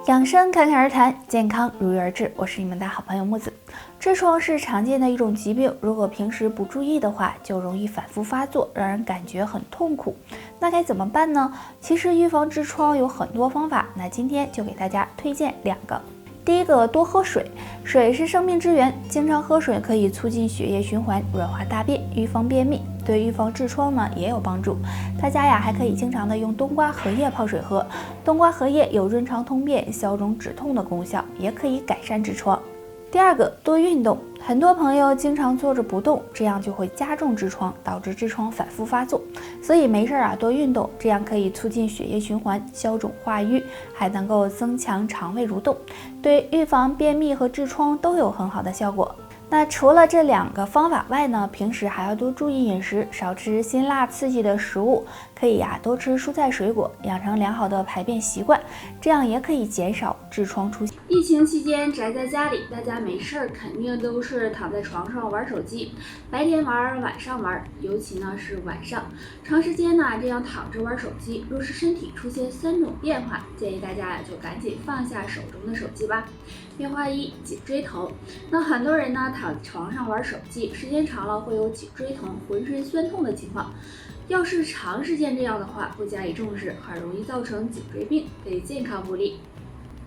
养生侃侃而谈，健康如约而至。我是你们的好朋友木子。痔疮是常见的一种疾病，如果平时不注意的话，就容易反复发作，让人感觉很痛苦。那该怎么办呢？其实预防痔疮有很多方法，那今天就给大家推荐2个。第一个，多喝水，水是生命之源，经常喝水可以促进血液循环，软化大便，预防便秘，对预防痔疮呢也有帮助。大家呀还可以经常的用冬瓜荷叶泡水喝，冬瓜荷叶有润肠通便、消肿止痛的功效，也可以改善痔疮。第二个，多运动。很多朋友经常坐着不动，这样就会加重痔疮，导致痔疮反复发作。所以没事多运动，这样可以促进血液循环，消肿化瘀，还能够增强肠胃蠕动，对预防便秘和痔疮都有很好的效果。那除了这2个方法外呢，平时还要多注意饮食，少吃辛辣刺激的食物，可以多吃蔬菜水果，养成良好的排便习惯，这样也可以减少痔疮出现。疫情期间宅在家里，大家没事儿肯定都是躺在床上玩手机，白天玩，晚上玩，尤其呢是晚上，长时间呢这样躺着玩手机，若是身体出现3种变化，建议大家就赶紧放下手中的手机吧。变化1，颈椎疼。那很多人呢躺床上玩手机，时间长了会有颈椎疼、浑身酸痛的情况。要是长时间这样的话，不加以重视，很容易造成颈椎病，对健康不利。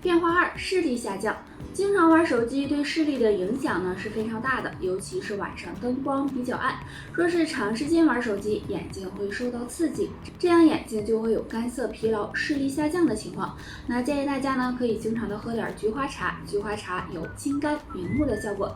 变化2，视力下降。经常玩手机对视力的影响呢是非常大的，尤其是晚上灯光比较暗，若是长时间玩手机，眼睛会受到刺激，这样眼睛就会有干涩、疲劳、视力下降的情况。那建议大家呢可以经常的喝点菊花茶，菊花茶有清肝明目的效果。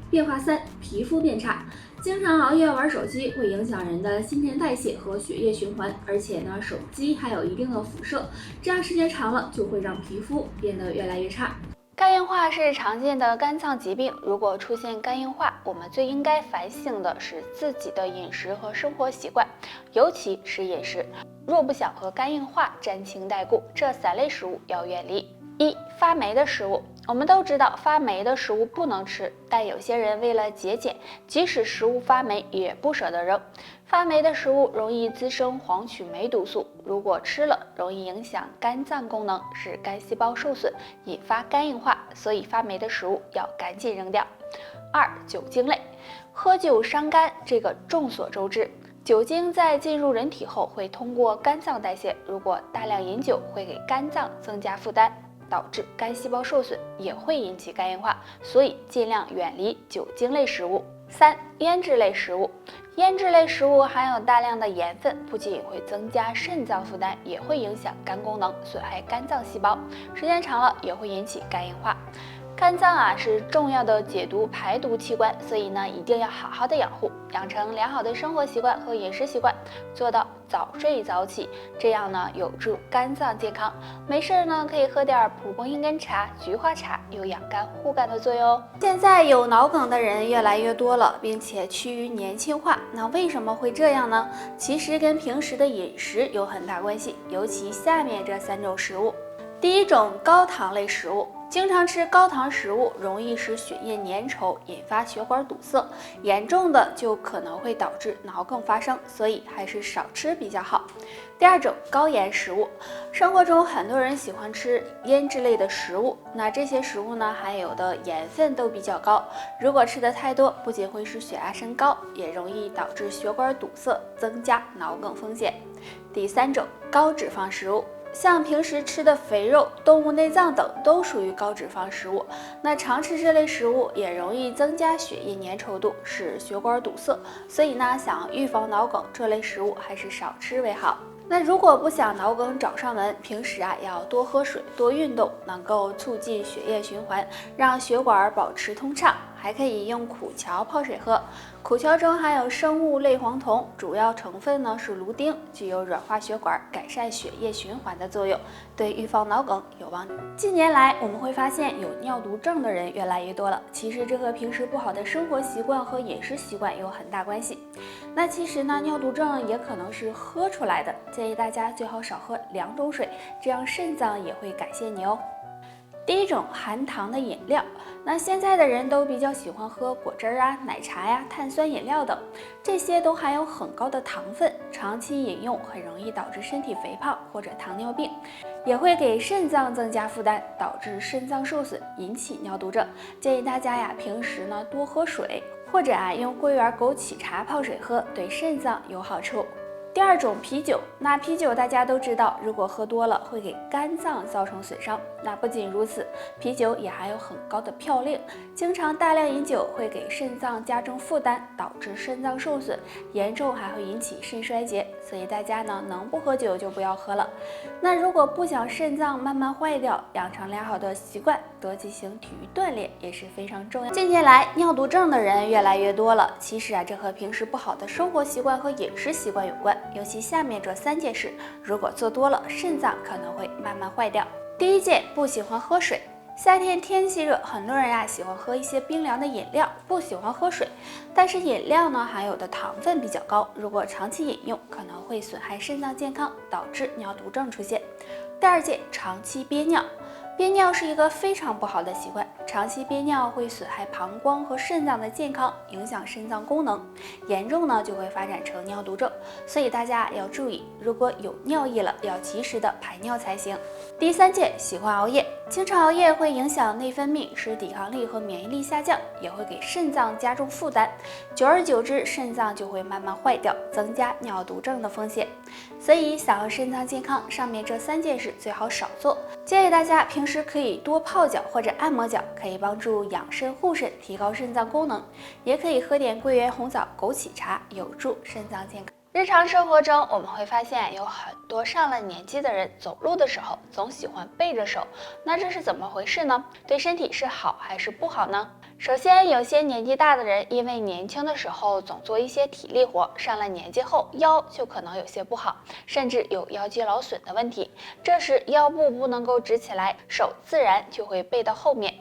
变化3，皮肤变差。经常熬夜玩手机会影响人的新陈代谢和血液循环，而且呢手机还有一定的辐射，这样时间长了就会让皮肤变得越来越差。肝硬化是常见的肝脏疾病，如果出现肝硬化，我们最应该反省的是自己的饮食和生活习惯，尤其是饮食。若不想和肝硬化沾亲带故，这3类食物要远离。1、发霉的食物。我们都知道发霉的食物不能吃，但有些人为了节俭，即使食物发霉也不舍得扔。发霉的食物容易滋生黄曲霉毒素，如果吃了容易影响肝脏功能，使肝细胞受损，引发肝硬化，所以发霉的食物要赶紧扔掉。2、酒精类。喝酒伤肝，这个众所周知。酒精在进入人体后会通过肝脏代谢，如果大量饮酒会给肝脏增加负担，导致肝细胞受损，也会引起肝硬化，所以尽量远离酒精类食物。3、腌制类食物。腌制类食物含有大量的盐分，不仅会增加肾脏负担，也会影响肝功能，损害肝脏细胞，时间长了也会引起肝硬化。肝脏是重要的解毒排毒器官，所以呢一定要好好的养护，养成良好的生活习惯和饮食习惯，做到早睡早起，这样呢有助肝脏健康。没事呢可以喝点蒲公英根茶、菊花茶，有养肝护肝的作用哦。现在有脑梗的人越来越多了，并且趋于年轻化，那为什么会这样呢？其实跟平时的饮食有很大关系，尤其下面这3种食物。第1种，高糖类食物。经常吃高糖食物容易使血液粘稠，引发血管堵塞，严重的就可能会导致脑梗发生，所以还是少吃比较好。第2种，高盐食物。生活中很多人喜欢吃腌制类的食物，那这些食物呢含有的盐分都比较高，如果吃的太多，不仅会使血压升高，也容易导致血管堵塞，增加脑梗风险。第3种，高脂肪食物。像平时吃的肥肉、动物内脏等都属于高脂肪食物，那常吃这类食物也容易增加血液粘稠度，使血管堵塞，所以呢，想预防脑梗，这类食物还是少吃为好。那如果不想脑梗找上门，平时要多喝水、多运动，能够促进血液循环，让血管保持通畅。还可以用苦荞泡水喝，苦荞中含有生物类黄酮，主要成分呢是芦丁，具有软化血管、改善血液循环的作用，对预防脑梗有帮助。近年来，我们会发现有尿毒症的人越来越多了，其实这和平时不好的生活习惯和饮食习惯有很大关系。那其实呢，尿毒症也可能是喝出来的，建议大家最好少喝2种水，这样肾脏也会感谢你哦。第1种，含糖的饮料。那现在的人都比较喜欢喝果汁奶茶碳酸饮料等，这些都含有很高的糖分，长期饮用很容易导致身体肥胖或者糖尿病。也会给肾脏增加负担，导致肾脏受损，引起尿毒症。建议大家呀，平时呢多喝水，或者用桂圆枸杞茶泡水喝，对肾脏有好处。第二种啤酒，那啤酒大家都知道，如果喝多了会给肝脏造成损伤。那不仅如此，啤酒也含有很高的嘌呤，经常大量饮酒会给肾脏加重负担，导致肾脏受损，严重还会引起肾衰竭。所以大家呢，能不喝酒就不要喝了。那如果不想肾脏慢慢坏掉，养成良好的习惯，多进行体育锻炼也是非常重要。近年来，尿毒症的人越来越多了。其实这和平时不好的生活习惯和饮食习惯有关。尤其下面这3件事，如果做多了，肾脏可能会慢慢坏掉。第一件，不喜欢喝水。夏天天气热，很多人喜欢喝一些冰凉的饮料，不喜欢喝水。但是饮料呢，含有的糖分比较高，如果长期饮用，可能会损害肾脏健康，导致尿毒症出现。第二件，长期憋尿。憋尿是一个非常不好的习惯，长期憋尿会损害膀胱和肾脏的健康，影响肾脏功能，严重呢就会发展成尿毒症。所以大家要注意，如果有尿意了，要及时的排尿才行。第三件，喜欢熬夜。经常熬夜会影响内分泌，使抵抗力和免疫力下降，也会给肾脏加重负担，久而久之，肾脏就会慢慢坏掉，增加尿毒症的风险。所以想要肾脏健康，上面这3件事最好少做。建议大家平时可以多泡脚或者按摩脚，可以帮助养肾护肾，提高肾脏功能。也可以喝点桂圆红枣、枸杞茶，有助肾脏健康。日常生活中，我们会发现有很多上了年纪的人走路的时候总喜欢背着手，那这是怎么回事呢？对身体是好还是不好呢？首先，有些年纪大的人因为年轻的时候总做一些体力活，上了年纪后腰就可能有些不好，甚至有腰肌劳损的问题。这时腰部不能够直起来，手自然就会背到后面。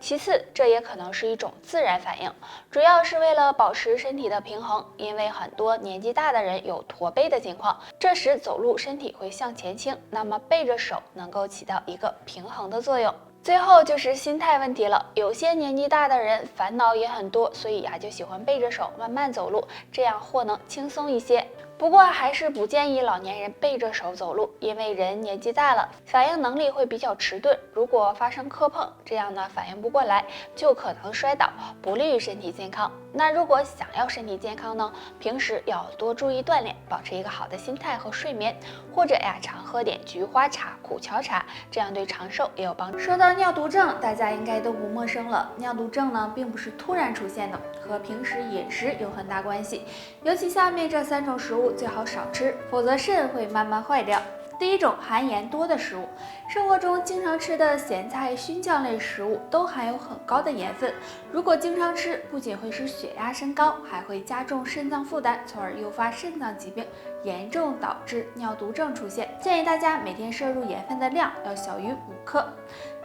其次，这也可能是一种自然反应，主要是为了保持身体的平衡，因为很多年纪大的人有驼背的情况，这时走路身体会向前倾，那么背着手能够起到一个平衡的作用。最后就是心态问题了，有些年纪大的人烦恼也很多，所以就喜欢背着手慢慢走路，这样或能轻松一些。不过还是不建议老年人背着手走路，因为人年纪大了，反应能力会比较迟钝，如果发生磕碰，这样呢反应不过来，就可能摔倒，不利于身体健康。那如果想要身体健康呢，平时要多注意锻炼，保持一个好的心态和睡眠，或者常喝点菊花茶、苦荞茶，这样对长寿也有帮助。说到尿毒症，大家应该都不陌生了。尿毒症呢，并不是突然出现的，和平时饮食有很大关系，尤其下面这3种食物最好少吃，否则肾会慢慢坏掉。第一种，含盐多的食物。生活中经常吃的咸菜、熏酱类食物都含有很高的盐分，如果经常吃，不仅会使血压升高，还会加重肾脏负担，从而诱发肾脏疾病，严重导致尿毒症出现。建议大家每天摄入盐分的量要小于5克。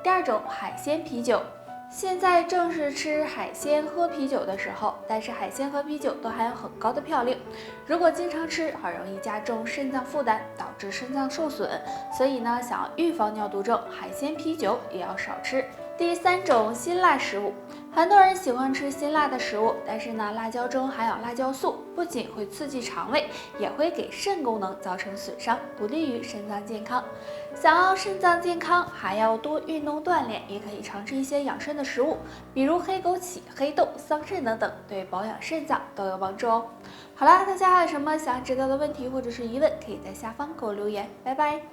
第二种，海鲜啤酒。现在正是吃海鲜喝啤酒的时候，但是海鲜和啤酒都含有很高的嘌呤，如果经常吃，很容易加重肾脏负担，导致肾脏受损。所以呢，想要预防尿毒症，海鲜、啤酒也要少吃。第3种，辛辣食物。很多人喜欢吃辛辣的食物，但是呢，辣椒中含有辣椒素，不仅会刺激肠胃，也会给肾功能造成损伤，不利于肾脏健康。想要肾脏健康，还要多运动锻炼，也可以常吃一些养生的食物，比如黑枸杞、黑豆、桑葚等等，对保养肾脏都有帮助哦。好啦，大家还有什么想知道的问题或者是疑问，可以在下方给我留言。拜拜。